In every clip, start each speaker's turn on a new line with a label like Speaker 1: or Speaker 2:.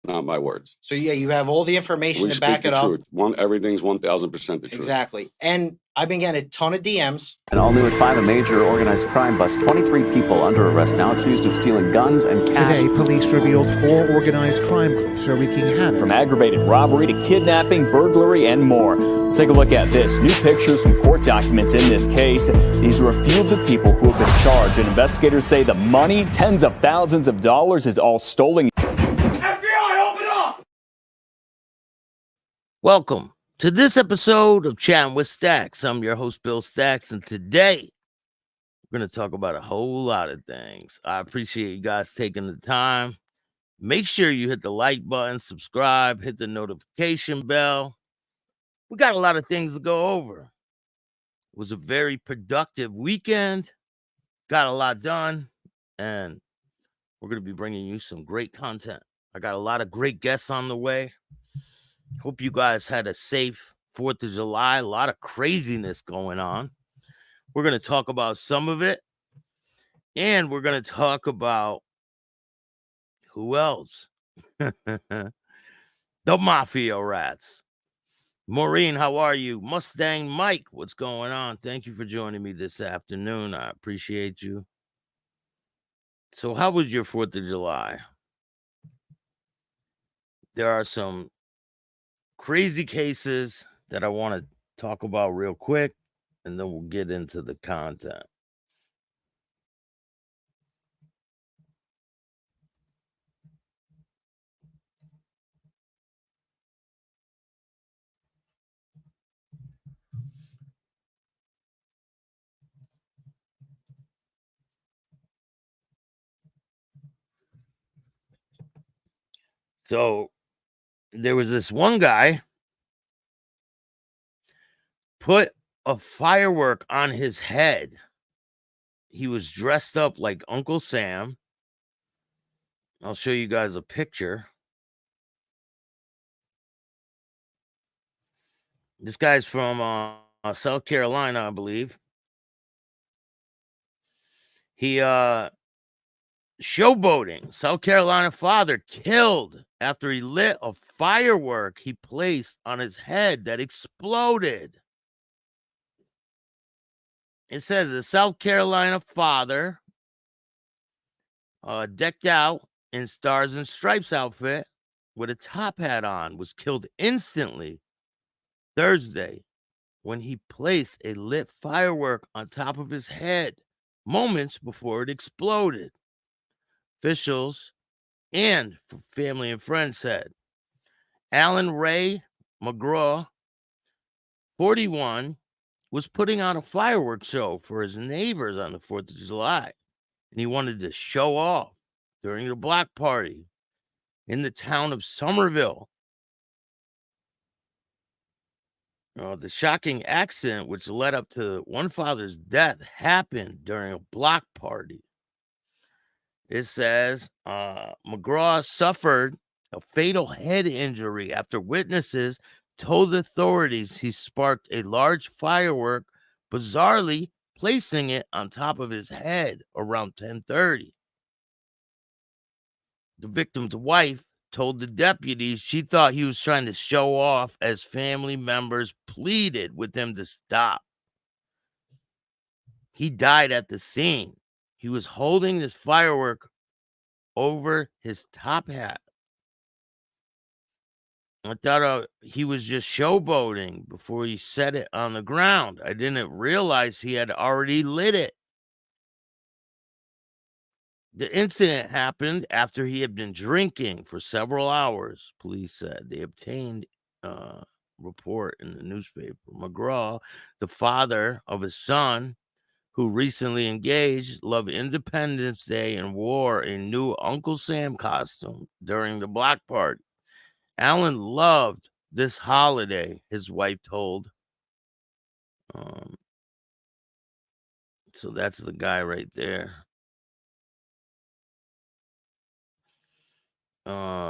Speaker 1: not my words.
Speaker 2: So yeah, you have all the information
Speaker 1: We
Speaker 2: to
Speaker 1: speak
Speaker 2: back
Speaker 1: the
Speaker 2: it up.
Speaker 1: truth. Everything's 1,000% the truth.
Speaker 2: Exactly. And I've been getting a ton of DMs.
Speaker 3: And all new at 5, a major organized crime bust. 23 people under arrest now accused of stealing guns and cash.
Speaker 4: Today, police revealed 4 organized crime groups are wreaking havoc.
Speaker 3: From aggravated robbery to kidnapping, burglary, and more. Let's take a look at this. New pictures from court documents in this case. These are a few of the people who have been charged. And investigators say the money, tens of thousands of dollars, is all stolen.
Speaker 5: FBI, open up!
Speaker 6: Welcome to this episode of Chattin with Staxx. I'm your host, Bill Staxx, and today we're going to talk about a whole lot of things. I appreciate you guys taking the time. Make sure you hit the like button, subscribe, hit the notification bell. We got a lot of things to go over. It was a very productive weekend, got a lot done, and we're going to be bringing you some great content. I got a lot of great guests on the way. Hope you guys had a safe 4th of July. A lot of craziness going on. We're going to talk about some of it. And we're going to talk about who else? The Mafia rats. Maureen, how are you? Mustang Mike, what's going on? Thank you for joining me this afternoon. I appreciate you. So how was your 4th of July? There are some crazy cases that I want to talk about real quick, and then we'll get into the content. So there was this one guy put a firework on his head. He was dressed up like Uncle Sam. I'll show you guys a picture. This guy's from South Carolina, I believe. He showboating. South Carolina father killed after he lit a firework he placed on his head that exploded. It says a South Carolina father decked out in Stars and Stripes outfit with a top hat on was killed instantly Thursday when he placed a lit firework on top of his head moments before it exploded. Officials and family and friends said Alan Ray McGraw, 41, was putting on a fireworks show for his neighbors on the 4th of July, and he wanted to show off during the block party in the town of Somerville. The shocking accident, which led up to one father's death, happened during a block party. It says McGraw suffered a fatal head injury after witnesses told authorities he sparked a large firework, bizarrely placing it on top of his head around 10:30. The victim's wife told the deputies she thought he was trying to show off as family members pleaded with him to stop. He died at the scene. He was holding this firework over his top hat. I thought he was just showboating before he set it on the ground. I didn't realize he had already lit it. The incident happened after he had been drinking for several hours, police said. They obtained a report in the newspaper. McGraw, the father of his son, who recently engaged, loved Independence Day and wore a new Uncle Sam costume during the block party. Alan loved this holiday, his wife told. So that's the guy right there.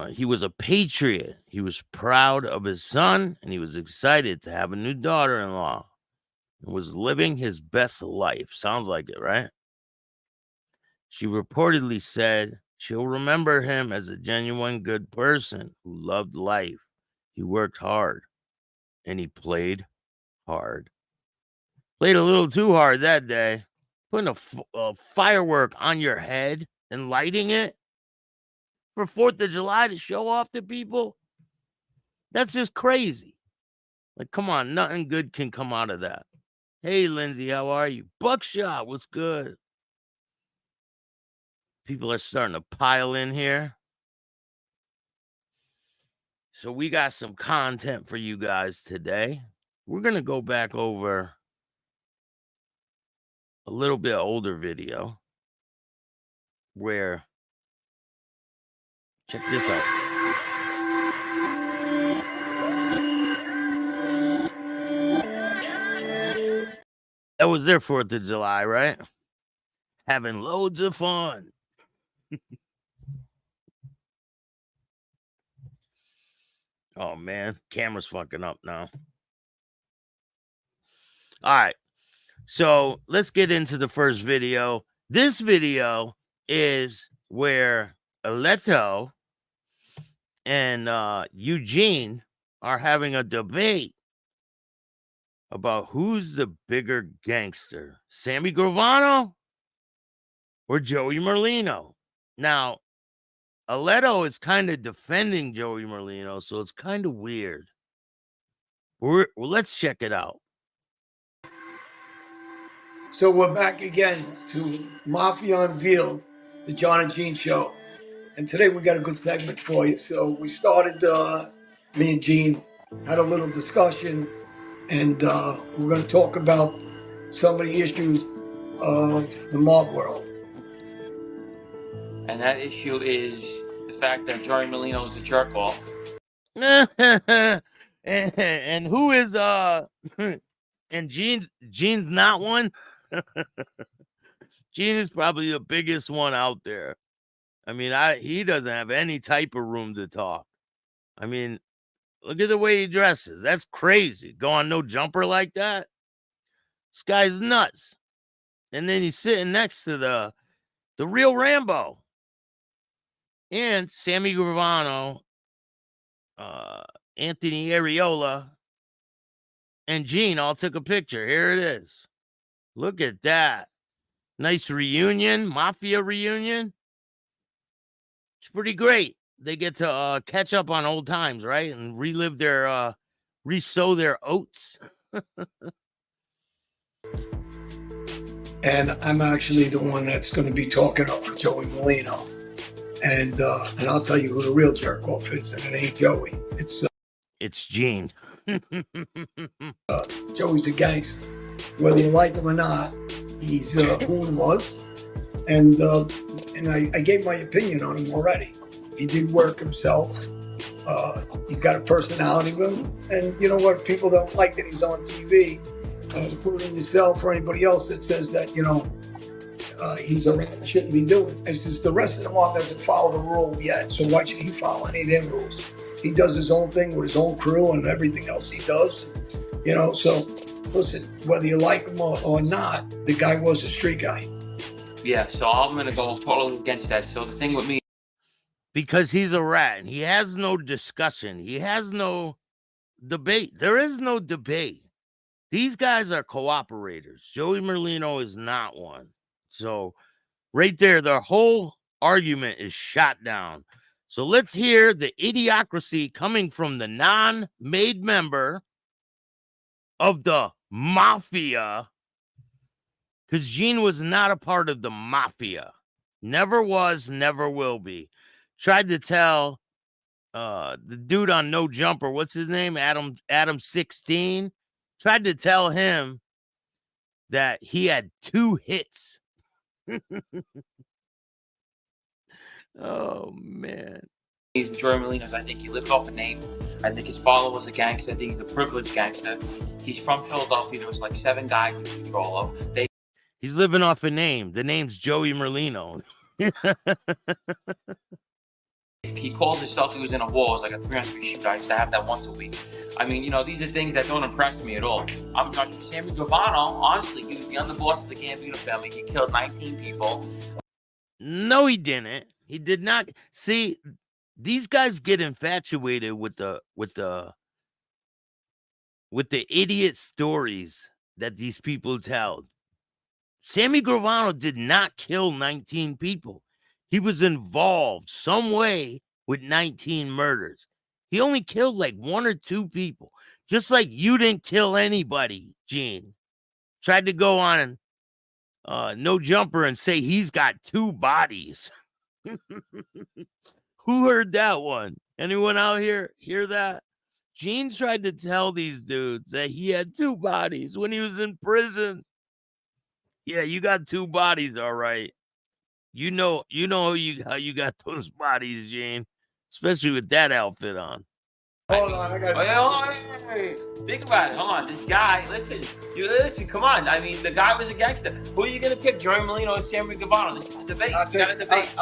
Speaker 6: He was a patriot. He was proud of his son, and he was excited to have a new daughter-in-law. And was living his best life. Sounds like it, right? She reportedly said She'll remember him as a genuine good person who loved life. He worked hard and he played hard. Played a little too hard that day. Putting a firework on your head and lighting it for 4th of July to show off to people. That's just crazy. Like, come on, nothing good can come out of that. Hey, Lindsay, how are you? Buckshot, what's good? People are starting to pile in here. So we got some content for you guys today. We're going to go back over a little bit older video where, check this out. That was their 4th of July, right? Having loads of fun. Oh, man. Camera's fucking up now. All right. So let's get into the first video. This video is where Leto and Eugene are having a debate about who's the bigger gangster, Sammy Gravano or Joey Merlino. Now, Leto is kind of defending Joey Merlino, so it's kind of weird. Well, let's check it out.
Speaker 7: So we're back again to Mafia Unveiled, the John and Gene show. And today we got a good segment for you. So we started, me and Gene had a little discussion, and we're going to talk about some of the issues of the mob world.
Speaker 8: And that issue is the fact that Joey Merlino is a jerk off.
Speaker 6: and who is and Gene's not one. Gene is probably the biggest one out there. I mean, he doesn't have any type of room to talk. I mean, look at the way he dresses. That's crazy. Go on no jumper like that. This guy's nuts. And then he's sitting next to the real Rambo. And Sammy Gravano, Anthony Areola, and Gene all took a picture. Here it is. Look at that. Nice reunion, Mafia reunion. It's pretty great. They get to catch up on old times, right? And relive their, re-sow their oats.
Speaker 7: And I'm actually the one that's going to be talking up for Joey Merlino. And I'll tell you who the real jerk off is, and it ain't Joey.
Speaker 6: It's Gene.
Speaker 7: Joey's a gangster. Whether you like him or not, he's who he was. And I gave my opinion on him already. He did work himself. He's got a personality with him. And you know what? If people don't like that he's on TV, including yourself or anybody else that says that, you know, he's a rat and shouldn't be doing. It's just the rest of the mob doesn't follow the rule yet. So why should he follow any of their rules? He does his own thing with his own crew and everything else he does. You know, so listen, whether you like him or not, the guy was a street guy.
Speaker 8: Yeah, so I'm going to go totally against that. So the thing with me,
Speaker 6: Because he's a rat and he has no discussion. He has no debate. There is no debate. These guys are cooperators. Joey Merlino is not one. So right there, their whole argument is shot down. So let's hear the idiocracy coming from the non-made member of the Mafia, because Gene was not a part of the Mafia. Never was, never will be. Tried to tell the dude on No Jumper, what's his name? Adam 16. Tried to tell him that he had 2 hits. Oh, man.
Speaker 8: he's Joey Merlino's. I think he lived off a name. I think his father was a gangster. I think he's a privileged gangster. He's from Philadelphia. There was like 7 guys in control of.
Speaker 6: He's living off a name. The name's Joey Merlino.
Speaker 8: He calls himself he was in a war. It was like a 300 shoot. I used to have that once a week. I mean, you know, these are things that don't impress me at all. I'm not Sammy Gravano. Honestly, he was the underboss of the Gambino family. He killed 19 people.
Speaker 6: No, he didn't. He did not see. These guys get infatuated with the idiot stories that these people tell. Sammy Gravano did not kill 19 people. He was involved some way with 19 murders. He only killed like 1 or 2 people. Just like you didn't kill anybody, Gene. Tried to go on No Jumper and say he's got 2 bodies. Who heard that one? Anyone out here hear that? Gene tried to tell these dudes that he had 2 bodies when he was in prison. Yeah, you got 2 bodies, all right. You know how you got those bodies, Gene, especially with that outfit on.
Speaker 7: Hold on, I got.
Speaker 8: Oh, hey, think about it. Hold on, this guy. Listen. Come on. I mean, the guy was a gangster. Who are you gonna pick, Joey Merlino or Sammy Gravano? This is a debate. Got a debate.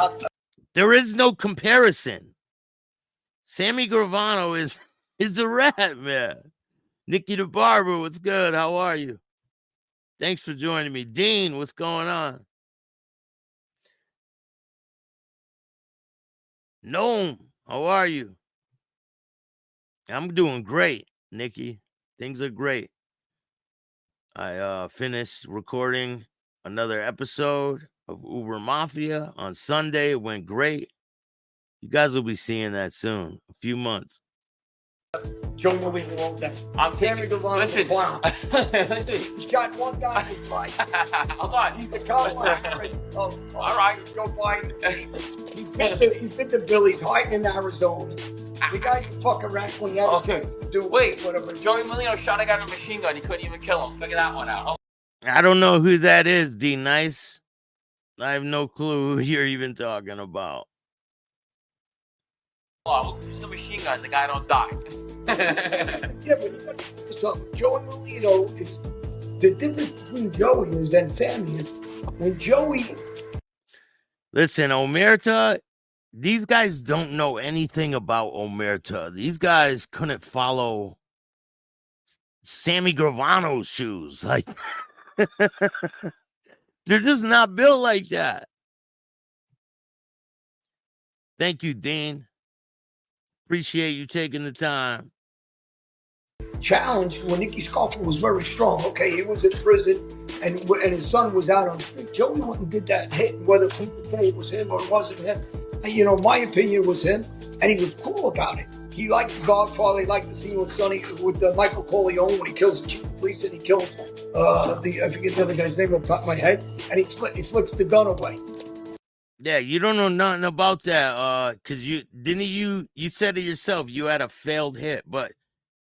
Speaker 6: There is no comparison. Sammy Gravano is a rat, man. Nikki the Barber, what's good? How are you? Thanks for joining me. Dean, what's going on? Noam, how are you? I'm doing great, Nikki. Things are great. I finished recording another episode of Uber Mafia on Sunday. It went great. You guys will be seeing that soon. A few months.
Speaker 7: Joe Merlino all day.
Speaker 8: I'm
Speaker 7: Sammy
Speaker 8: picking.
Speaker 7: Gravano's a
Speaker 8: Listen.
Speaker 7: clown.
Speaker 8: Listen.
Speaker 7: He's got one guy in his life.
Speaker 8: Hold on.
Speaker 7: He's the Kamala Harris of
Speaker 8: All right.
Speaker 7: Joe Biden. He fit the Billies hiding in Arizona. The guy's a fucking rat when he had a chance to do
Speaker 8: Wait,
Speaker 7: whatever.
Speaker 8: Joey Merlino shot a guy with a machine gun. He couldn't even kill him. Figure that one out.
Speaker 6: I don't know who that is, D Nice. I have no clue who you're even talking about.
Speaker 8: Oh, use the machine gun. The guy don't die.
Speaker 7: Yeah, but you got to do something. Joey Merlino is the difference between Joey and Sammy is when Joey.
Speaker 6: Listen, Omerta, these guys don't know anything about Omerta. These guys couldn't follow Sammy Gravano's shoes. Like, they're just not built like that. Thank you, Dean. Appreciate you taking the time.
Speaker 7: Challenge when Nicky Scoffler was very strong. Okay, he was in prison and his son was out on the street. Joey went and did that hit, whether people say it was him or it wasn't him. And, you know, my opinion was him, and he was cool about it. He liked The Godfather. He liked the scene with Sonny, with Michael Corleone when he kills the chief of police and he kills I forget the other guy's name off the top of my head, and he flicks the gun away.
Speaker 6: Yeah, you don't know nothing about that, because you said it yourself, you had a failed hit, but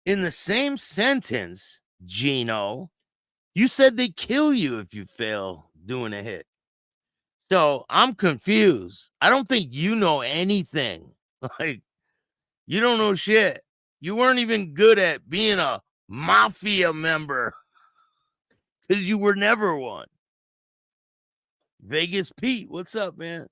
Speaker 6: in the same sentence, Gino, you said they kill you if you fail doing a hit. So I'm confused. I don't think you know anything. Like, you don't know shit. You weren't even good at being a mafia member because you were never one. Vegas Pete, what's up, man?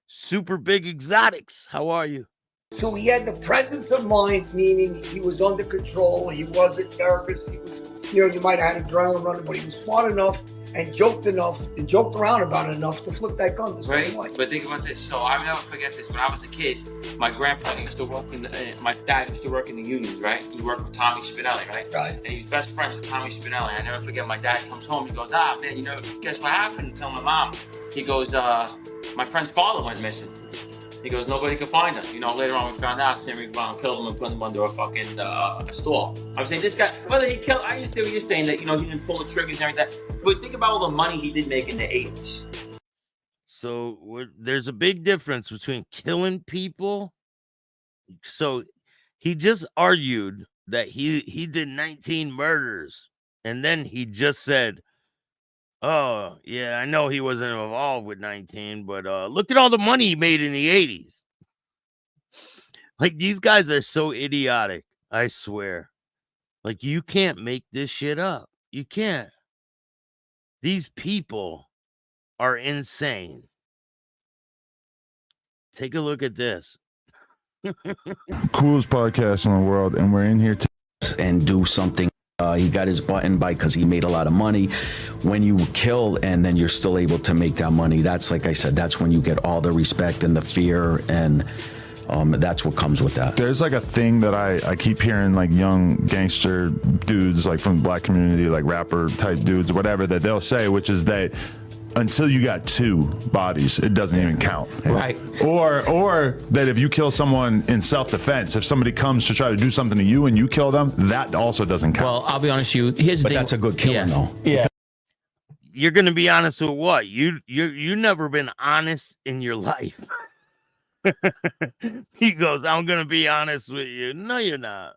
Speaker 6: Super Big Exotics, how are you?
Speaker 7: So he had the presence of mind, meaning he was under control. He wasn't nervous. He was, you know, you might have had adrenaline running, but he was smart enough and joked around about it enough to flip that gun the same way.
Speaker 8: But think about this. So I'll never forget this. When I was a kid, my grandpa used to work my dad used to work in the unions, right? He worked with Tommy Spinelli, right?
Speaker 7: Right.
Speaker 8: And he's best friends with Tommy Spinelli. I never forget, my dad comes home, he goes, man, you know, guess what happened? Tell my mom. He goes, my friend's father went missing. He goes, nobody could find him. You know, later on we found out Sammy Gravano killed him and put him under a fucking a stall. I was saying, this guy, whether he killed, I understand what you're saying, that, you know, he didn't pull the triggers and everything. But think about all the money he did make in the 80s.
Speaker 6: So there's a big difference between killing people. So he just argued that he did 19 murders. And then he just said, oh, yeah, I know he wasn't involved with 19, but look at all the money he made in the 80s. Like, these guys are so idiotic, I swear. Like, you can't make this shit up. You can't. These people are insane. Take a look at this.
Speaker 9: Coolest podcast in the world, and we're in here to
Speaker 10: and do something
Speaker 9: He got his button by because he made a lot of money. When you kill and then you're still able to make that money, that's, like I said, that's when you get all the respect and the fear, and that's what comes with that.
Speaker 10: There's like a thing that I keep hearing, like young gangster dudes, like from the black community, like rapper type dudes, whatever, that they'll say, which is that until you got 2 bodies, it doesn't even count.
Speaker 11: Right.
Speaker 10: Or that if you kill someone in self-defense, if somebody comes to try to do something to you and you kill them, that also doesn't count.
Speaker 11: Well, I'll be honest with you. Here's the
Speaker 9: But
Speaker 11: thing.
Speaker 9: that's a good killing, though.
Speaker 6: Yeah. You're gonna be honest with what? You never been honest in your life. He goes, I'm gonna be honest with you. No, you're not.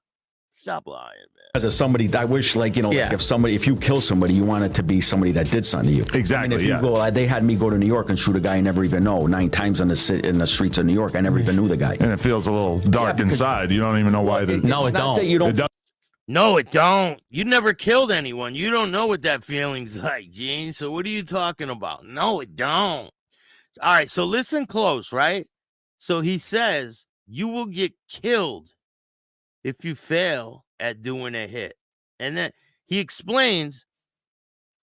Speaker 6: Stop lying, man.
Speaker 9: As somebody, I wish, like, you know, like if you kill somebody, you want it to be somebody that did something to you.
Speaker 10: Exactly.
Speaker 9: I mean, if you go, they had me go to New York and shoot a guy I never even know 9 times in the streets of New York. I never even knew the guy.
Speaker 10: And it feels a little dark inside. You don't even know why.
Speaker 11: No, it don't.
Speaker 6: No, it don't. You never killed anyone. You don't know what that feeling's like, Gene. So what are you talking about? No, it don't. All right, so listen close, right? So he says you will get killed if you fail at doing a hit. And then he explains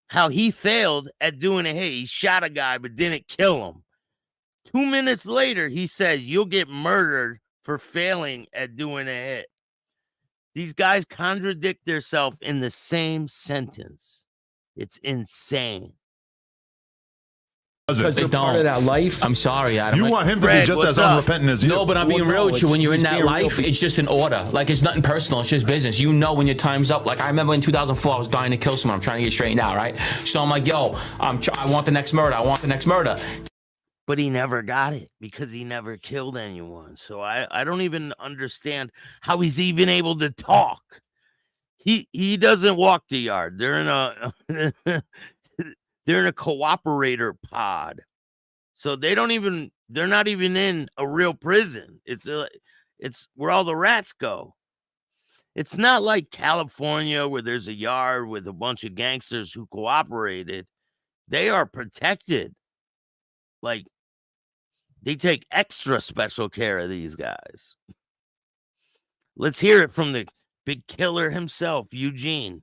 Speaker 6: how he failed at doing a hit. He shot a guy but didn't kill him. 2 minutes later, he says you'll get murdered for failing at doing a hit. These guys contradict themselves in the same sentence. It's insane.
Speaker 9: Because they're part of that life.
Speaker 11: I'm sorry, Adam.
Speaker 10: You want him to be just as unrepentant as you.
Speaker 11: No, but I'm being real with you. When you're in that life, it's just an order. Like, it's nothing personal. It's just business. You know when your time's up. Like, I remember in 2004, I was dying to kill someone. I'm trying to get straightened out, right? So I'm like, yo, I want the next murder. I want the next murder.
Speaker 6: But he never got it because he never killed anyone. So I don't even understand how he's even able to talk. He doesn't walk the yard. They're in a they're in a cooperator pod. So they're not even in a real prison. It's where all the rats go. It's not like California where there's a yard with a bunch of gangsters who cooperated. They are protected. Like, they take extra special care of these guys. Let's hear it from the big killer himself, Eugene,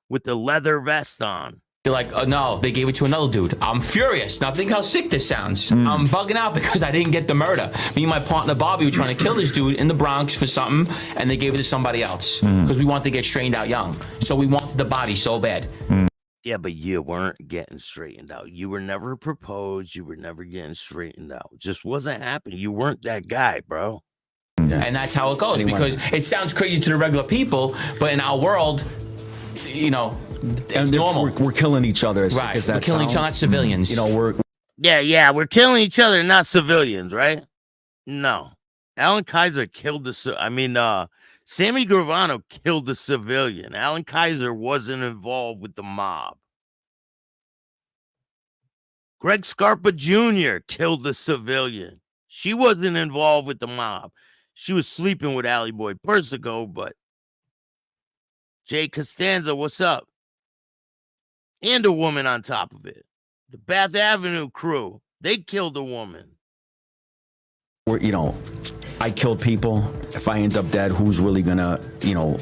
Speaker 6: with the leather vest on.
Speaker 11: They're like, oh, no, they gave it to another dude. I'm furious. Now think how sick this sounds. I'm bugging out because I didn't get the murder. Me and my partner Bobby were trying to kill this dude in the Bronx for something, and they gave it to somebody else because we wanted to get straightened out young. So we wanted the body so bad.
Speaker 6: Yeah, but you weren't getting straightened out. You were never proposed. You were never getting straightened out. It just wasn't happening. You weren't that guy, bro.
Speaker 11: And that's how it goes, because it sounds crazy to the regular people, but in our world, you know, it's normal.
Speaker 9: We're killing each other.
Speaker 11: Right. We're killing each other, not civilians.
Speaker 9: You know,
Speaker 6: we're killing each other, not civilians, right? No. Alan Kaiser killed Sammy Gravano killed the civilian. Alan Kaiser wasn't involved with the mob. Greg Scarpa Jr. killed the civilian. She wasn't involved with the mob. She was sleeping with Alley Boy Persico, but Jay Costanza, what's up? And a woman on top of it. The Bath Avenue crew, they killed a woman.
Speaker 9: You know, I killed people. If I end up dead, who's really gonna, you know,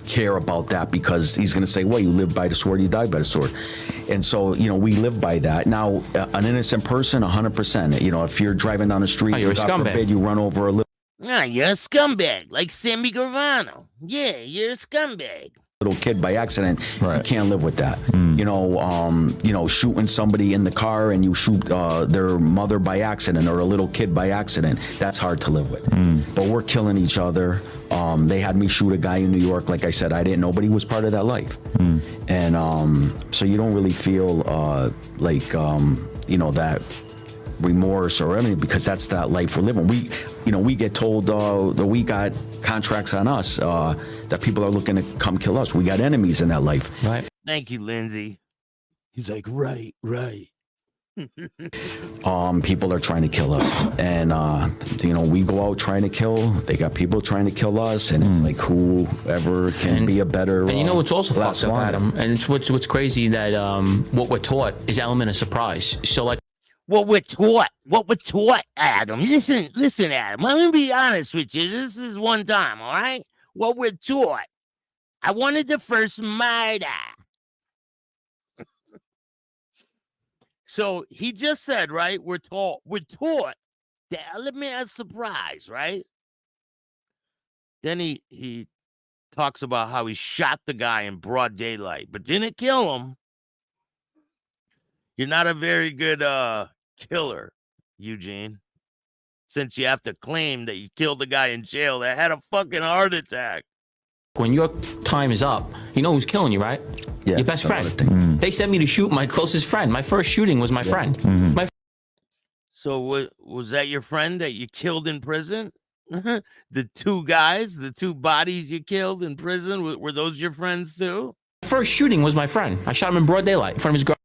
Speaker 9: care about that? Because he's gonna say, well, you live by the sword, you die by the sword. And so, you know, we live by that. Now, an innocent person, 100%. You know, if you're driving down the street,
Speaker 11: you're a
Speaker 9: God
Speaker 11: scumbag.
Speaker 9: forbid, you run over a little
Speaker 6: You're a scumbag, like Sammy Gravano. Yeah, you're a scumbag.
Speaker 9: kid by accident, you can't live with that. You know, shooting somebody in the car and you shoot their mother by accident or a little kid by accident, that's hard to live with. But we're killing each other. They had me shoot a guy in New York, like I said, I didn't know, but he was part of that life. And so you don't really feel you know, that remorse or anything, because that's that life we're living. We get told that we got contracts on us, that people are looking to come kill us. We got enemies in that life.
Speaker 11: Right.
Speaker 6: Thank you, Lindsay. He's like, right.
Speaker 9: People are trying to kill us, and you know, we go out trying to kill. They got people trying to kill us, and it's like whoever can be a better.
Speaker 11: And you know what's also
Speaker 9: last
Speaker 11: fucked up,
Speaker 9: line.
Speaker 11: Adam, and it's what's crazy that what we're taught is element of surprise. So like.
Speaker 6: What we're taught, Adam. Listen, Adam. Let me be honest with you. This is one time, all right? What we're taught. I wanted the first murder. So he just said, right? We're taught the element of surprise, right? Then he talks about how he shot the guy in broad daylight, but didn't kill him. You're not a very good killer, Eugene, since you have to claim that you killed the guy in jail that had a fucking heart attack.
Speaker 11: When your time is up, you know who's killing you, right?
Speaker 9: Yeah,
Speaker 11: your best
Speaker 9: that's
Speaker 11: friend.
Speaker 9: another thing.
Speaker 11: They sent me to shoot my closest friend. My first shooting was my friend.
Speaker 6: So was that your friend that you killed in prison? The two guys, the two bodies you killed in prison, were those your friends too?
Speaker 11: First shooting was my friend. I shot him in broad daylight in front of his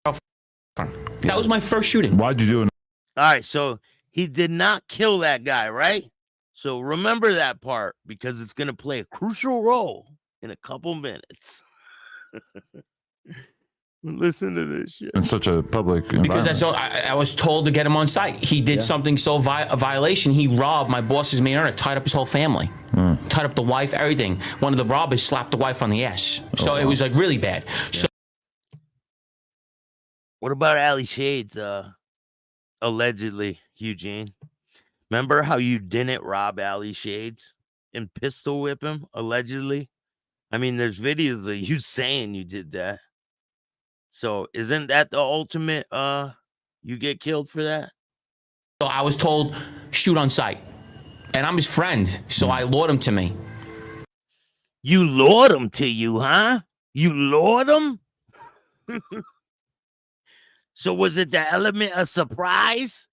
Speaker 11: girlfriend. That was my first shooting.
Speaker 10: Why'd you do it?
Speaker 6: All right, so he did not kill that guy, right? So remember that part because it's going to play a crucial role in a couple minutes. Listen to this shit.
Speaker 10: In such a public
Speaker 11: Because that's
Speaker 10: environment.
Speaker 11: I was told to get him on site. He did something so a violation. He robbed my boss's main earner, tied up his whole family, tied up the wife, everything. One of the robbers slapped the wife on the ass. So it was like really bad. So
Speaker 6: What about Ali Shades? Allegedly, Eugene. Remember how you didn't rob Ali Shades and pistol whip him? Allegedly. I mean, there's videos of you saying you did that. So isn't that the ultimate? You get killed for that?
Speaker 11: So I was told shoot on sight, and I'm his friend, so I lured him to me.
Speaker 6: You lured him to you, huh? You lured him? So was it the element of surprise?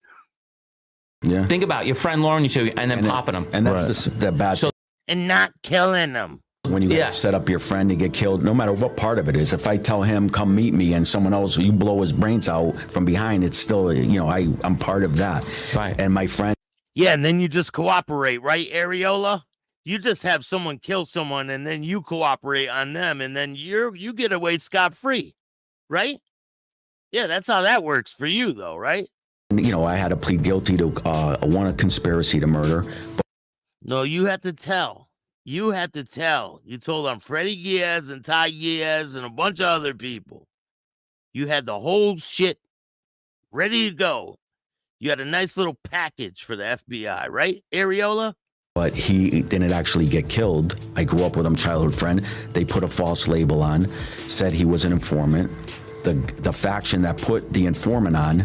Speaker 9: Yeah.
Speaker 11: Think about your friend luring you to, and then popping him.
Speaker 9: And that's the bad
Speaker 11: So
Speaker 6: and not killing him.
Speaker 9: when you set up your friend to get killed, no matter what part of it is. If I tell him, come meet me, and someone else, you blow his brains out from behind, it's still, I'm part of that.
Speaker 11: Right.
Speaker 9: And my friend.
Speaker 6: Yeah, and then you just cooperate, right, Areola? You just have someone kill someone, and then you cooperate on them, and then you get away scot-free, right? Yeah, that's how that works for you, though, right?
Speaker 9: I had to plead guilty to a conspiracy to murder.
Speaker 6: No, you had to tell. You had to tell. You told on Freddie Giaz and Ty Giaz and a bunch of other people. You had the whole shit ready to go. You had a nice little package for the FBI, right, Areola?
Speaker 9: But he didn't actually get killed. I grew up with him, childhood friend. They put a false label on, said he was an informant. The faction that put the informant on,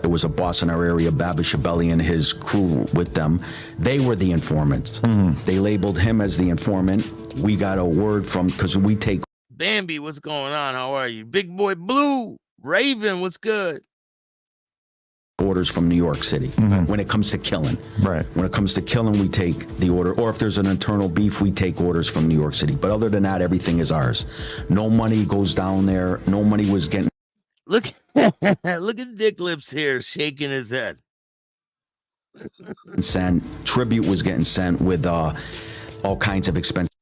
Speaker 9: it was a boss in our area, Babish Abelli and his crew with them. They were the informants. They labeled him as the informant. We got a word from, because we take.
Speaker 6: Bambi, what's going on? How are you? Big Boy Blue, Raven, what's good?
Speaker 9: Orders from New York City when it comes to killing.
Speaker 10: Right.
Speaker 9: When it comes to killing, we take the order. Or if there's an internal beef, we take orders from New York City. But other than that, everything is ours. No money goes down there. No money was getting.
Speaker 6: Look at Dick Lips here shaking his head.
Speaker 9: Sent. Tribute was getting sent with all kinds of expenses.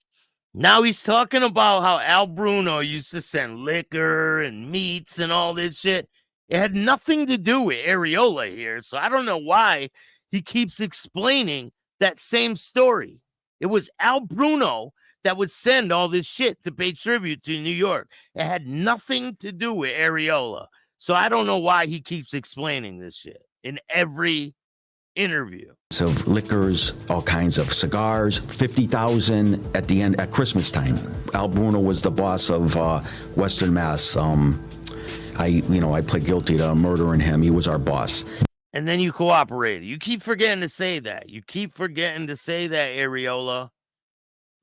Speaker 6: Now he's talking about how Al Bruno used to send liquor and meats and all this shit. It had nothing to do with Areola here, so I don't know why he keeps explaining that same story. It was Al Bruno that would send all this shit to pay tribute to New York. It had nothing to do with Areola. So I don't know why he keeps explaining this shit in every interview.
Speaker 9: Of liquors, all kinds of cigars, 50,000 at the end at Christmas time. Al Bruno was the boss of Western Mass. I pled guilty to murdering him. He was our boss.
Speaker 6: And then you cooperated. You keep forgetting to say that. You keep forgetting to say that, Areola.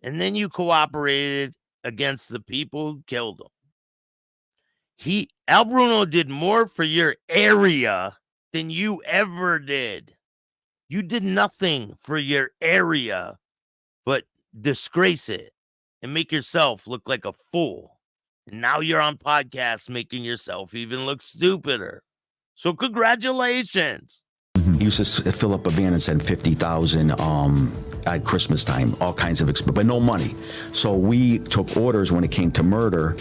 Speaker 6: And then you cooperated against the people who killed him. Al Bruno did more for your area than you ever did. You did nothing for your area but disgrace it and make yourself look like a fool. And now you're on podcasts making yourself even look stupider. So congratulations.
Speaker 9: He used to fill up a van and send 50,000 at Christmas time, all kinds of but no money. So we took orders when it came to murder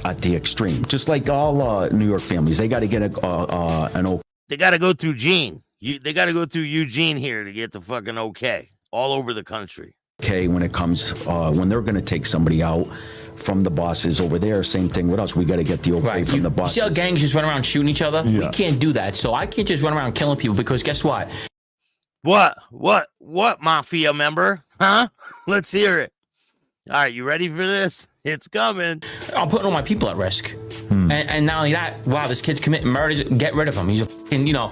Speaker 9: at the extreme. Just like all New York families, they got to get an
Speaker 6: They got to go through Gene. They got to go through Eugene here to get the fucking okay all over the country.
Speaker 9: okay, when it comes, when they're going to take somebody out from the bosses over there, same thing with us. We got to get the okay from the
Speaker 11: You
Speaker 9: bosses.
Speaker 11: see how gangs just run around shooting each other?
Speaker 10: Yeah.
Speaker 11: We can't do that. So I can't just run around killing people because guess what?
Speaker 6: What, Mafia member? Huh? Let's hear it. All right, you ready for this? It's coming.
Speaker 11: I'm putting all my people at risk. And not only that, wow, this kid's committing murders. Get rid of him. He's a fucking, you know,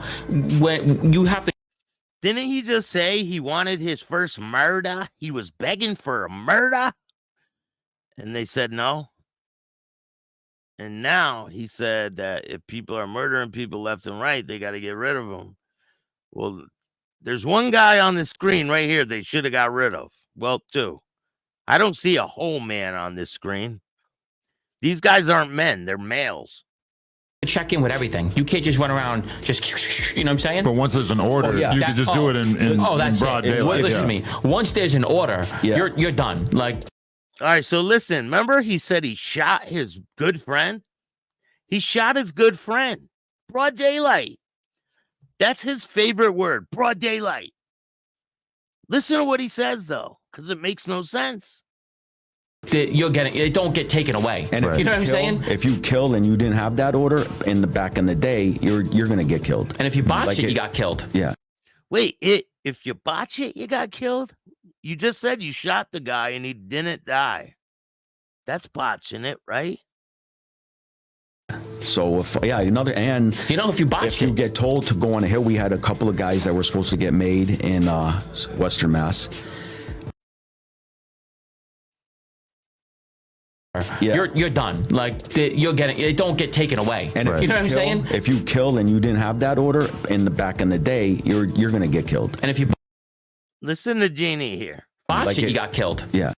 Speaker 11: when you have to.
Speaker 6: Didn't he just say he wanted his first murder? He was begging for a murder? And they said no. And now he said that if people are murdering people left and right, they got to get rid of them. Well, there's one guy on the screen right here they should have got rid of. Well, two. I don't see a whole man on this screen. These guys aren't men. They're males.
Speaker 11: Check in with everything. You can't just run around just, you know what I'm saying?
Speaker 10: But once there's an order, you can just do it in
Speaker 11: that's
Speaker 10: broad
Speaker 11: it.
Speaker 10: daylight.
Speaker 11: Listen to me. Once there's an order, you're done. Like,
Speaker 6: all right, so listen. Remember he said he shot his good friend? He shot his good friend. Broad daylight. That's his favorite word, broad daylight. Listen to what he says, though, because it makes no sense.
Speaker 11: You're getting it. Don't get taken away.
Speaker 9: And
Speaker 11: you know what I'm saying?
Speaker 9: If you kill and you didn't have that order back in the day, you're gonna get killed.
Speaker 11: And if you botched it, you got killed.
Speaker 9: Yeah.
Speaker 6: Wait, if you botch it, you got killed? You just said you shot the guy and he didn't die. That's botching it, right?
Speaker 9: So if if you get told to go on a hill, we had a couple of guys that were supposed to get made in Western Mass.
Speaker 11: You're done. Like you're getting it. Don't get taken away.
Speaker 9: And
Speaker 11: you know what I'm saying?
Speaker 9: If you kill and you didn't have that order back in the day, you're gonna get killed.
Speaker 11: And if you
Speaker 6: listen to Jeannie here,
Speaker 11: botch it, you got killed.
Speaker 9: Yeah.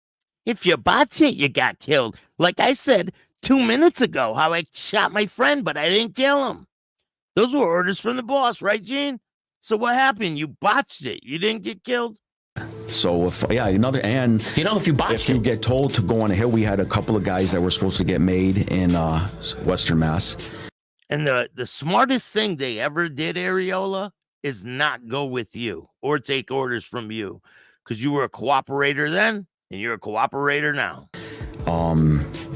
Speaker 6: If you botch it, you got killed. Like I said 2 minutes ago, how I shot my friend, but I didn't kill him. Those were orders from the boss, right, Gene? So what happened? You botched it. You didn't get killed.
Speaker 9: So if if you get told to go on a hill, we had a couple of guys that were supposed to get made in Western Mass.
Speaker 6: And the smartest thing they ever did, Areola, is not go with you or take orders from you, because you were a cooperator then and you're a cooperator now.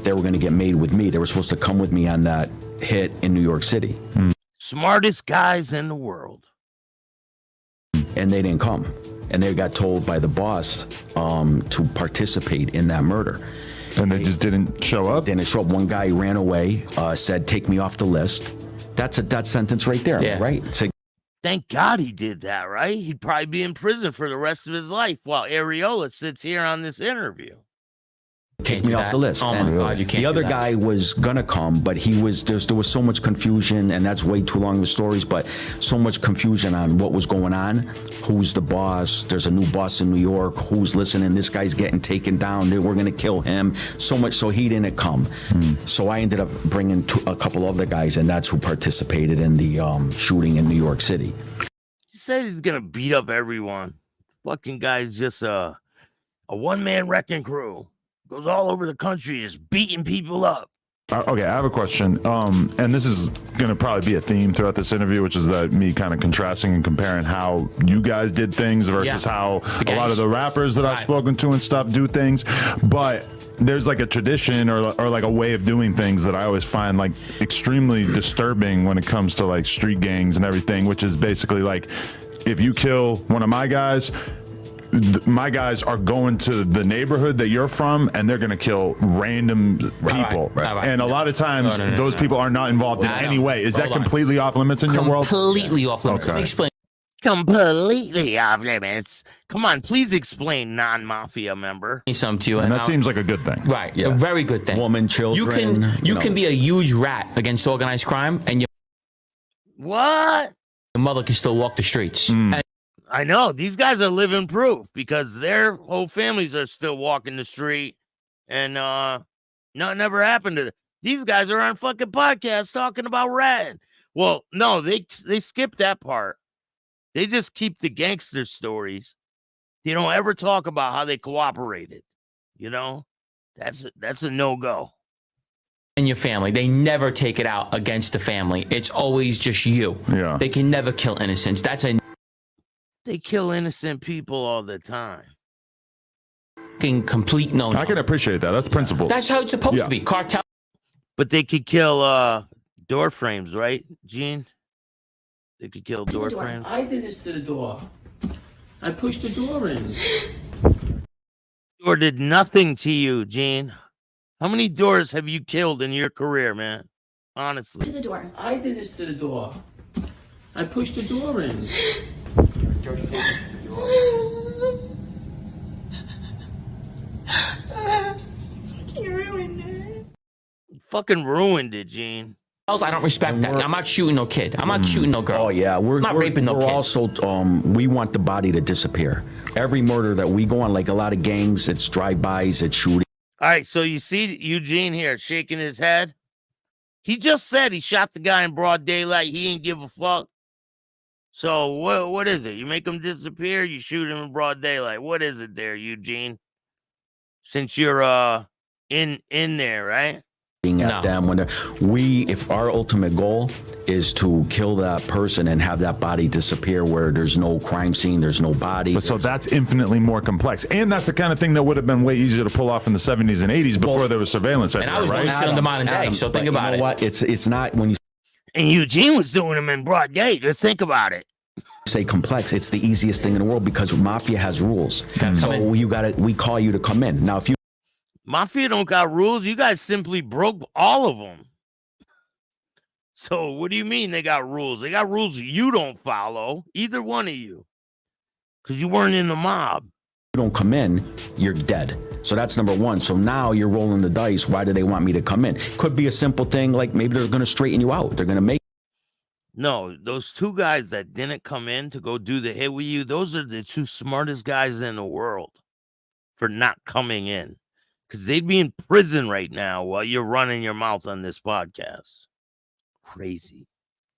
Speaker 9: They were going to get made with me. They were supposed to come with me on that hit in New York City.
Speaker 6: Smartest guys in the world.
Speaker 9: And they didn't come. And they got told by the boss to participate in that murder.
Speaker 10: And they just didn't show up?
Speaker 9: Didn't show up. One guy ran away, said, take me off the list. That's a death sentence right there, right? So,
Speaker 6: thank God he did that, right? He'd probably be in prison for the rest of his life while Areola sits here on this interview.
Speaker 9: Take me off the list.
Speaker 11: Oh my God, you can't.
Speaker 9: The other
Speaker 11: do that.
Speaker 9: guy was gonna come, but there was so much confusion, and that's way too long of stories. But so much confusion on what was going on. Who's the boss? There's a new boss in New York. Who's listening? This guy's getting taken down. We're gonna kill him. So much, so he didn't come. So I ended up bringing a couple other guys, and that's who participated in the shooting in New York City.
Speaker 6: He said he's gonna beat up everyone. Fucking guy's just a one-man wrecking crew. Goes all over the country just beating people up.
Speaker 10: Okay, I have a question. And this is going to probably be a theme throughout this interview, which is that me kind of contrasting and comparing how you guys did things versus how a lot of the rappers that I've spoken to and stuff do things. But there's like a tradition or like a way of doing things that I always find like extremely disturbing when it comes to like street gangs and everything, which is basically like, if you kill one of my guys are going to the neighborhood that you're from, and they're going to kill random people.
Speaker 11: Right.
Speaker 10: And a lot of times, those people are not involved in any way. Is that completely off limits in your world?
Speaker 11: Completely off limits.
Speaker 10: Okay.
Speaker 11: Let me explain.
Speaker 6: Completely off limits. Come on, please explain, non-mafia member.
Speaker 11: Something to you,
Speaker 10: And that seems like a good thing.
Speaker 11: Right. A very good thing.
Speaker 9: Woman, children.
Speaker 11: You can be a huge rat against organized crime, and your mother can still walk the streets. And
Speaker 6: I know these guys are living proof because their whole families are still walking the street, and nothing ever happened to them. These guys are on fucking podcasts talking about ratting. Well, no, they skip that part. They just keep the gangster stories. They don't ever talk about how they cooperated. You know, that's a no-go.
Speaker 11: and your family. They never take it out against the family. It's always just you.
Speaker 10: Yeah.
Speaker 11: They can never kill innocents.
Speaker 6: They kill innocent people all the time.
Speaker 11: complete no-no.
Speaker 10: I can appreciate that. That's principle.
Speaker 11: That's how it's supposed to be. Cartel.
Speaker 6: But they could kill door frames, right, Gene? They could kill door frames.
Speaker 12: I did this to the door. I pushed the door in.
Speaker 6: Door did nothing to you, Gene. How many doors have you killed in your career, man? Honestly.
Speaker 12: To the door. I did this to the door. I pushed the door in.
Speaker 6: You ruined it. You fucking ruined it, Gene.
Speaker 11: I don't respect that. I'm not shooting no kid. I'm not shooting no girl.
Speaker 9: Oh yeah, we're
Speaker 11: not raping no kid.
Speaker 9: We're also we want the body to disappear. Every murder that we go on, like a lot of gangs, it's drive-bys, it's shooting.
Speaker 6: All right, so you see Eugene here shaking his head. He just said he shot the guy in broad daylight. He didn't give a fuck. So what is it? You make him disappear, you shoot him in broad daylight. What is it there, Eugene? Since you're in there, right?
Speaker 9: At them when if our ultimate goal is to kill that person and have that body disappear where there's no crime scene, there's no body.
Speaker 10: But so that's infinitely more complex, and that's the kind of thing that would have been way easier to pull off in the 70s and 80s before there was surveillance.
Speaker 11: And I was doing shit in the modern day, so think about it.
Speaker 9: What? It's not when you.
Speaker 6: And Eugene was doing them in broad day. Just think about it.
Speaker 9: Say complex, it's the easiest thing in the world because Mafia has rules. So we call you to come in. Now if you
Speaker 6: Mafia don't got rules. You guys simply broke all of them. So what do you mean they got rules? They got rules you don't follow, either one of you, because you weren't in the mob.
Speaker 9: don't come in, you're dead. So that's number one. So now you're rolling the dice. Why do they want me to come in? Could be a simple thing like maybe they're going to straighten you out. They're going to make.
Speaker 6: No, those two guys that didn't come in to go do the hit with you, those are the two smartest guys in the world for not coming in. Because they'd be in prison right now while you're running your mouth on this podcast. Crazy.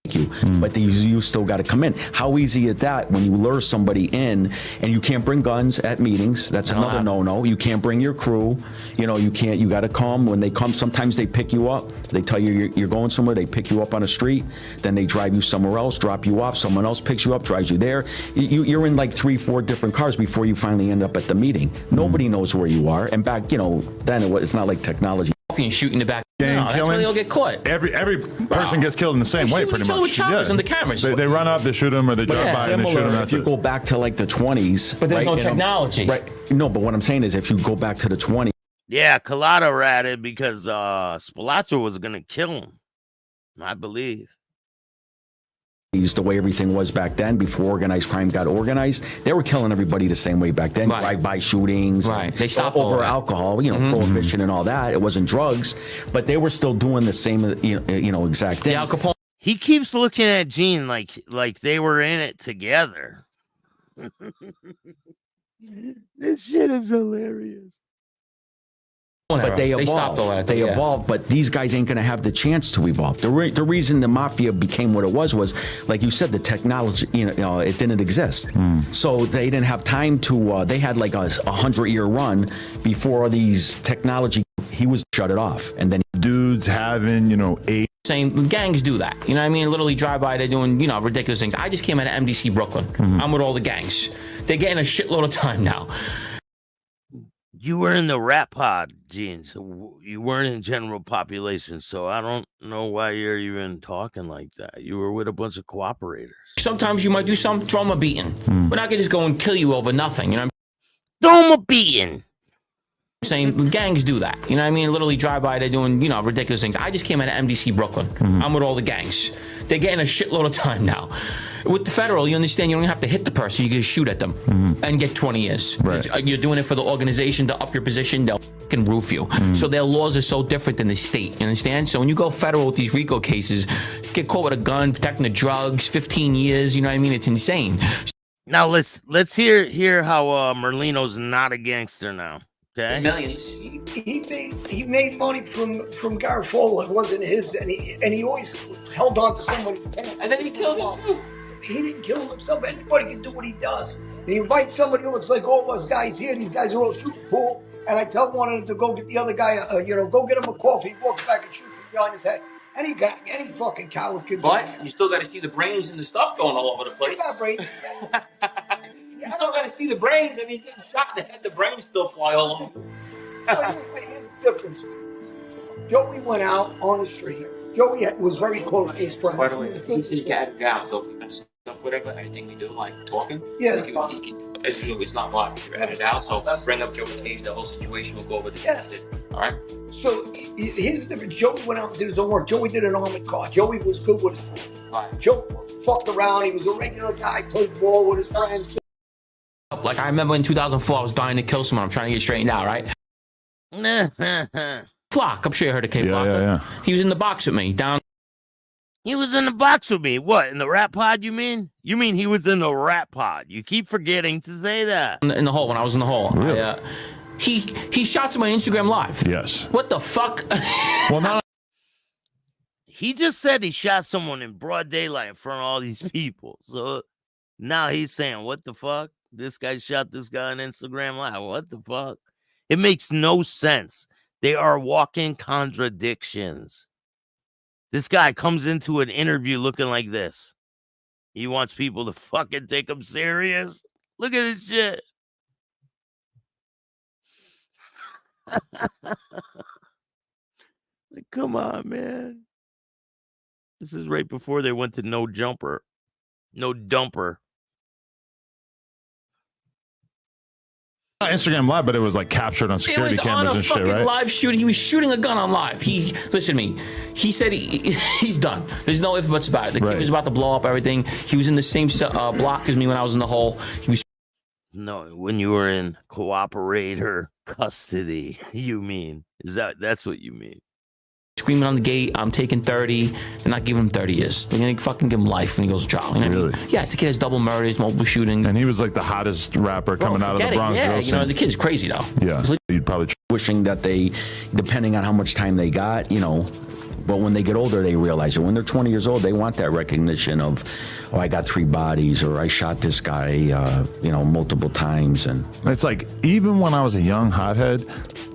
Speaker 9: You, but you still got to come in. How easy is that when you lure somebody in and you can't bring guns at meetings? That's another no-no. You can't bring your crew. You know, you can't. You got to come. When they come, sometimes they pick you up. They tell you you're going somewhere. They pick you up on the street. Then they drive you somewhere else, drop you off. Someone else picks you up, drives you there. You're in like 3-4 different cars before you finally end up at the meeting. Nobody knows where you are. And back, you know, then it's not like technology.
Speaker 11: And shooting the back.
Speaker 10: Gang
Speaker 11: no, that's where they'll get caught.
Speaker 10: Every person gets killed in the same way, pretty much.
Speaker 11: With choppers and the cameras.
Speaker 10: They run up, they shoot them, or they drive by and they shoot them.
Speaker 9: If you go back to like the 20s,
Speaker 11: but there's no technology.
Speaker 9: Right? No, but what I'm saying is, if you go back to the 20s.
Speaker 6: Yeah, Collada ratted because Spilotro was gonna kill him, I believe.
Speaker 9: The way everything was back then, before organized crime got organized, they were killing everybody the same way back then. Drive-by shootings,
Speaker 11: They stopped
Speaker 9: over alcohol, you know, prohibition and all that. It wasn't drugs, but they were still doing the same, exact thing.
Speaker 6: He keeps looking at Gene like they were in it together. This shit is hilarious.
Speaker 9: But they evolved. They evolved, but these guys ain't going to have the chance to evolve. The reason the Mafia became what it was, like you said, the technology, it didn't exist. So they didn't have time to, they had like a 100-year run before these technology, he was shut it off. And then
Speaker 10: dudes having, 8.
Speaker 11: Saying gangs do that. You know what I mean? Literally drive by, they're doing, ridiculous things. I just came out of MDC Brooklyn. I'm with all the gangs. They're getting a shitload of time now.
Speaker 6: You were in the rap pod, Gene, so you weren't in general population, so I don't know why you're even talking like that. You were with a bunch of cooperators.
Speaker 11: Sometimes you might do some trauma beating. We're not gonna just go and kill you over nothing,
Speaker 6: Trauma beating.
Speaker 11: Saying gangs do that. You know what I mean? Literally drive by, they're doing, ridiculous things. I just came out of MDC Brooklyn. I'm with all the gangs. They're getting a shitload of time now. With the federal, you understand, you don't have to hit the person, you can shoot at them and get 20 years.
Speaker 10: Right.
Speaker 11: You're doing it for the organization to up your position, they'll fucking roof you. So their laws are so different than the state, you understand? So when you go federal with these RICO cases, get caught with a gun, protecting the drugs, 15 years, you know what I mean? It's insane.
Speaker 6: Now let's hear how Merlino's not a gangster now. Okay.
Speaker 8: Millions.
Speaker 7: He made money from Garfola. It wasn't his, and he always held on to somebody's pants.
Speaker 8: And then he killed him too.
Speaker 7: He didn't kill himself. Anybody can do what he does. And he invites somebody who looks like all of us guys here. These guys are all shooting pool. And I tell one of them to go get the other guy, go get him a coffee. He walks back and shoots him behind his head. Any fucking coward could do that.
Speaker 8: But you still got to see the brains and the stuff going all over the place.
Speaker 7: He got brains.
Speaker 8: still got to see the brains. I mean, he's getting shot in the head. The brains still fly all over.
Speaker 7: Well, here's the difference. Joey went out on the street. Joey was very close to his friends.
Speaker 8: By the way, he's just got down. So whatever, anything we do, like talking,
Speaker 7: Yeah.
Speaker 8: it's not live. You're edited out. So bring up Joey Cage, the whole situation. We'll go over the all right?
Speaker 7: So here's the difference. Joey went out and did his own work. Joey did an armored car. Joey was good with his friends.
Speaker 8: Right.
Speaker 7: Joe fucked around. He was a regular guy, played ball with his friends.
Speaker 11: Like I remember in 2004, I was dying to kill someone. I'm trying to get straightened out, right? Flock, I'm sure you heard of K Flock.
Speaker 10: Yeah.
Speaker 11: He was in the box with me down.
Speaker 6: He was in the box with me. What, in the rap pod, you mean? You mean he was in the rap pod? You keep forgetting to say that.
Speaker 11: In the hole, when I was in the hole.
Speaker 10: Really?
Speaker 11: He shot somebody on Instagram Live.
Speaker 10: Yes.
Speaker 11: What the fuck?
Speaker 10: Well, not.
Speaker 6: He just said he shot someone in broad daylight in front of all these people. So now he's saying, what the fuck? This guy shot this guy on Instagram Live. What the fuck? It makes no sense. They are walking contradictions. This guy comes into an interview looking like this. He wants people to fucking take him serious. Look at this shit. Like, come on, man. This is right before they went to no dumper.
Speaker 10: Not Instagram Live, but it was like captured on security
Speaker 11: it was
Speaker 10: cameras
Speaker 11: on a
Speaker 10: and shit,
Speaker 11: fucking
Speaker 10: right?
Speaker 11: live shoot. He was shooting a gun on live. Listen to me. He said he's done. There's no ifs or buts about it. The kid was about to blow up everything. He was in the same block as me when I was in the hole. He was.
Speaker 6: No, when you were in cooperator custody, you mean? That's what you mean?
Speaker 11: Screaming on the gate, I'm taking 30. They're not giving him 30 years. They're going to fucking give him life when he goes to trial. You know what I mean? Yes, the kid has double murders, multiple shootings.
Speaker 10: And he was like the hottest rapper coming out of the Bronx.
Speaker 11: Yeah, you know, the kid's crazy though.
Speaker 10: Yeah, you'd probably
Speaker 9: wishing that they, depending on how much time they got, you know, but when they get older, they realize it. When they're 20 years old, they want that recognition of, oh, I got 3 bodies, or I shot this guy, you know, multiple times. And
Speaker 10: it's like, even when I was a young hothead,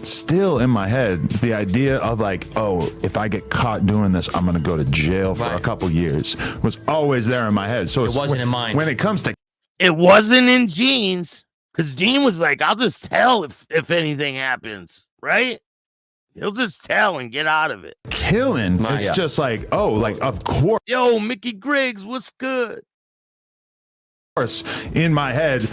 Speaker 10: still in my head, the idea of like, oh, if I get caught doing this, I'm going to go to jail for a couple years was always there in my head. So
Speaker 11: it wasn't in mine.
Speaker 10: When it comes to,
Speaker 6: it wasn't in Gene's, because Gene was like, I'll just tell if anything happens, right? He'll just tell and get out of it.
Speaker 10: Killing, it's just like, oh, like, of course.
Speaker 6: Yo, Mickey Griggs, what's good?
Speaker 10: In my head,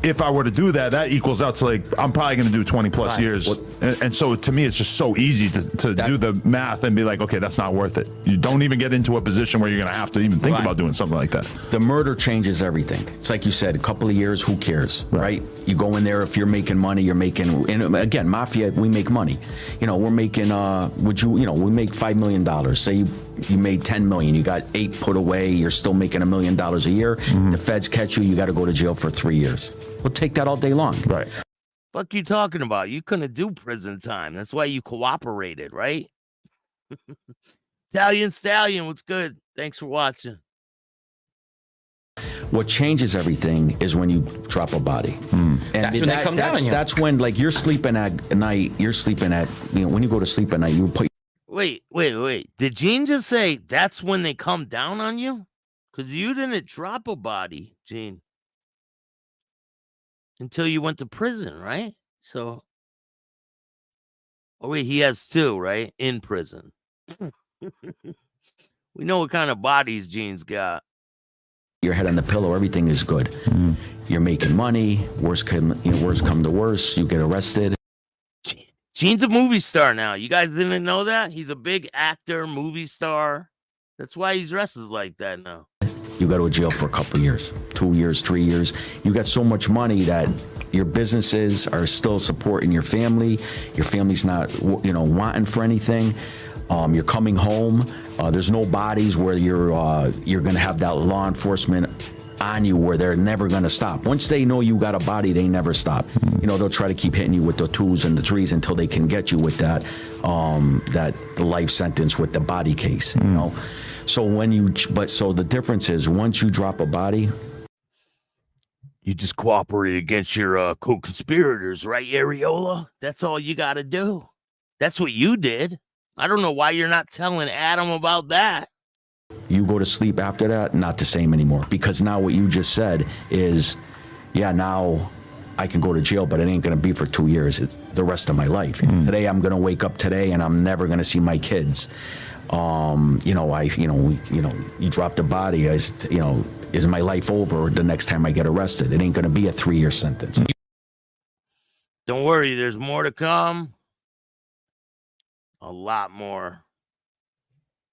Speaker 10: if I were to do that, that equals out to like, I'm probably going to do 20 plus years. And so to me, it's just so easy to do the math and be like, okay, that's not worth it. You don't even get into a position where you're going to have to even think about doing something like that.
Speaker 9: The murder changes everything. It's like you said, a couple of years, who cares, right? You go in there, if you're making money, you're making, and again, Mafia, we make money. You know, we're making, we make $5 million. Say you made 10 million, you got 8 put away, you're still making $1 million a year. The feds catch you, you got to go to jail for 3 years. We'll take that all day long.
Speaker 10: Right.
Speaker 6: Fuck you talking about? You couldn't do prison time. That's why you cooperated, right? Italian Stallion, what's good? Thanks for watching.
Speaker 9: What changes everything is when you drop a body. And
Speaker 11: that's when they come down on you.
Speaker 9: That's when, like, you're sleeping at night, when you go to sleep at night, you put.
Speaker 6: Wait. Did Gene just say that's when they come down on you? Because you didn't drop a body, Gene, until you went to prison, right? So, oh wait, he has 2, right? In prison. We know what kind of bodies Gene's got.
Speaker 9: Your head on the pillow, everything is good. You're making money. Worst come to worst, you get arrested.
Speaker 6: Gene's a movie star now. You guys didn't know that? He's a big actor, movie star. That's why he dresses like that now.
Speaker 9: You go to jail for a couple of years, 2 years, 3 years. You got so much money that your businesses are still supporting your family. Your family's not, wanting for anything. You're coming home. There's no bodies where you're going to have that law enforcement on you where they're never going to stop. Once they know you got a body, they never stop. They'll try to keep hitting you with the 2s and the 3s until they can get you with that life sentence with the body case. So the difference is once you drop a body,
Speaker 6: you just cooperate against your co-conspirators, right, Areola? That's all you got to do. That's what you did. I don't know why you're not telling Adam about that.
Speaker 9: You go to sleep after that, not the same anymore. Because now what you just said is yeah, now I can go to jail, but it ain't gonna be for 2 years. It's the rest of my life. Today, I'm gonna wake up today, and I'm never gonna see my kids. You dropped a body. Is my life over the next time I get arrested? It ain't gonna be a 3-year sentence.
Speaker 6: Don't worry, there's more to come. A lot more.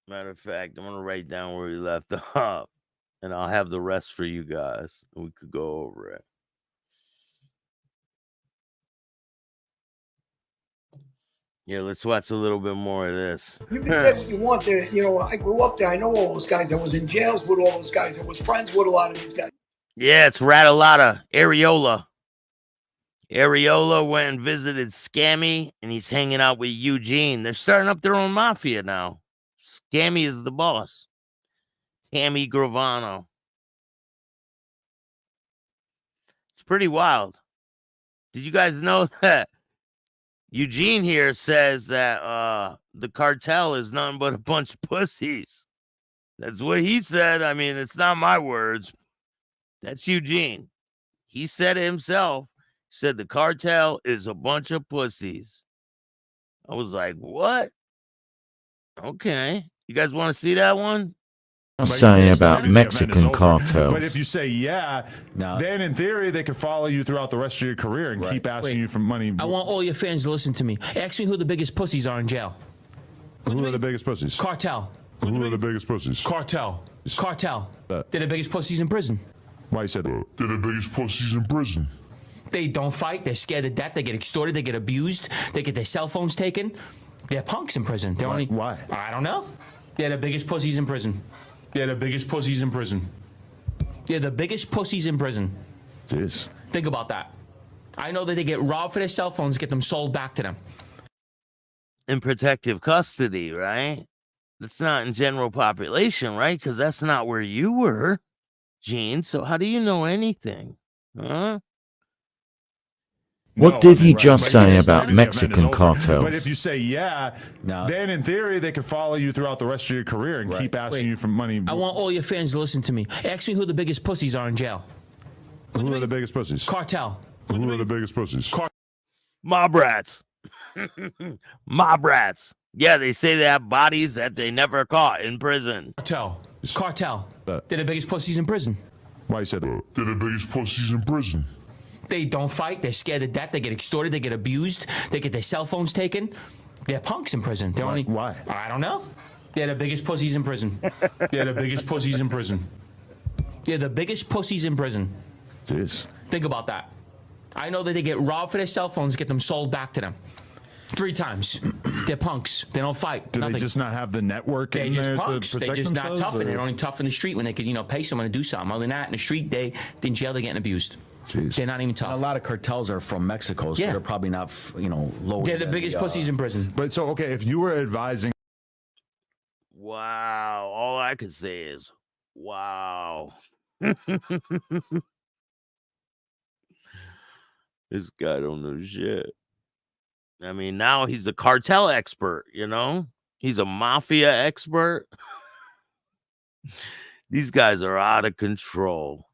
Speaker 6: Matter of fact, I'm gonna write down where we left off, and I'll have the rest for you guys. We could go over it. Yeah, let's watch a little bit more of this.
Speaker 7: You can say what you want there. I grew up there. I know all those guys. I was in jails with all those guys. I was friends with a lot of these guys.
Speaker 6: Yeah, it's Ratalotta, Areola. Areola went and visited Scammy, and he's hanging out with Eugene. They're starting up their own mafia now. Scammy is the boss. Tammy Gravano. It's pretty wild. Did you guys know that Eugene here says that the cartel is nothing but a bunch of pussies? That's what he said. I mean, it's not my words. That's Eugene. He said it himself. He said the cartel is a bunch of pussies. I was like, what? Okay. You guys want to see that one?
Speaker 13: Saying about Mexican cartels.
Speaker 10: But if you say then in theory they could follow you throughout the rest of your career and keep asking you for money.
Speaker 11: I want all your fans to listen to me. Ask me who the biggest pussies are in jail.
Speaker 10: Who are the biggest pussies?
Speaker 11: Cartel.
Speaker 10: Who are the biggest pussies?
Speaker 11: Cartel. Cartel. They're the biggest pussies in prison.
Speaker 10: Why you said that? They're the biggest pussies in prison.
Speaker 11: They don't fight. They're scared to death. They get extorted. They get abused. They get their cell phones taken. They're punks in prison. They're
Speaker 10: Why?
Speaker 11: I don't know. They're the biggest pussies in prison.
Speaker 10: They're the biggest pussies in prison.
Speaker 11: They're the biggest pussies in prison.
Speaker 10: Jeez.
Speaker 11: Think about that. I know that they get robbed for their cell phones, get them sold back to them.
Speaker 6: In protective custody, right? That's not in general population, right? Because that's not where you were, Gene. So how do you know anything? Huh?
Speaker 13: What did he just say about Mexican cartels?
Speaker 10: But if you say then in theory they could follow you throughout the rest of your career and keep asking you for money.
Speaker 11: I want all your fans to listen to me. Ask me who the biggest pussies are in jail.
Speaker 10: Who are the biggest pussies?
Speaker 11: Cartel.
Speaker 10: Who are the biggest pussies?
Speaker 6: Mob rats. Mob rats. Yeah, they say they have bodies that they never caught in prison.
Speaker 11: Cartel. They're the biggest pussies in prison.
Speaker 10: Why you said that? They're the biggest pussies in prison.
Speaker 11: They don't fight. They're scared to death. They get extorted. They get abused. They get their cell phones taken. They're punks in prison. They're
Speaker 10: Why?
Speaker 11: I don't know. They're the biggest pussies in prison.
Speaker 10: They're the biggest pussies in prison.
Speaker 11: They're the biggest pussies in prison.
Speaker 10: Jeez.
Speaker 11: Think about that. I know that they get robbed for their cell phones, get them sold back to them. 3 times. They're punks. They don't fight.
Speaker 10: Do
Speaker 11: Nothing.
Speaker 10: they just not have the network
Speaker 11: They're
Speaker 10: in
Speaker 11: just
Speaker 10: there
Speaker 11: punks.
Speaker 10: to protect
Speaker 11: They're just not
Speaker 10: themselves?
Speaker 11: tough, and
Speaker 10: Or?
Speaker 11: they're only tough in the street when they could, pay someone to do something. Other than that, in the street, in jail, they're getting abused.
Speaker 10: Jeez.
Speaker 11: They're not even tough.
Speaker 9: And a lot of cartels are from Mexico, so they're probably not, low.
Speaker 11: They're the biggest pussies in prison.
Speaker 10: But so, okay, if you were advising.
Speaker 6: Wow. All I could say is, wow. This guy don't know shit. I mean, now he's a cartel expert, He's a mafia expert. These guys are out of control.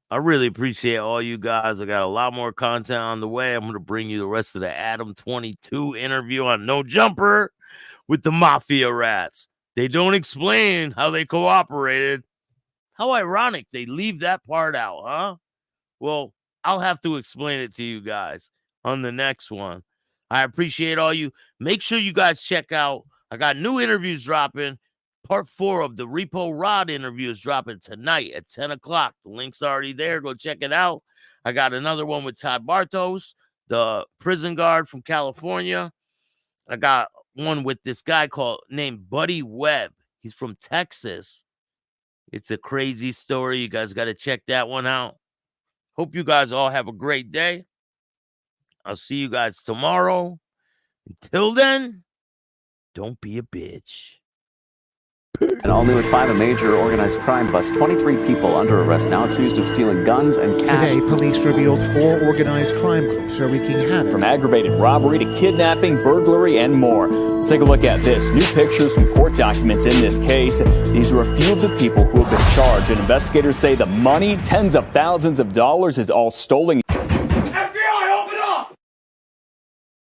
Speaker 6: I really appreciate all you guys. I got a lot more content on the way. I'm going to bring you the rest of the Adam 22 interview on No Jumper with the Mafia rats. They don't explain how they cooperated. How ironic they leave that part out, huh? Well, I'll have to explain it to you guys on the next one. I appreciate all you. Make sure you guys check out. I got new interviews dropping. Part 4 of the Repo Rod interview is dropping tonight at 10 o'clock. The link's already there. Go check it out. I got another one with Todd Bartos, the prison guard from California. I got one with this guy named Buddy Webb. He's from Texas. It's a crazy story. You guys got to check that one out. Hope you guys all have a great day. I'll see you guys tomorrow. Until then, don't be a bitch.
Speaker 14: And all new at 5, a major organized crime bust. 23 people under arrest now accused of stealing guns and cash.
Speaker 4: Today, police revealed 4 organized crime groups are wreaking havoc.
Speaker 3: From aggravated robbery to kidnapping, burglary, and more. Let's take a look at this. New pictures from court documents in this case. These are a few of the people who have been charged, and investigators say the money, tens of thousands of dollars, is all stolen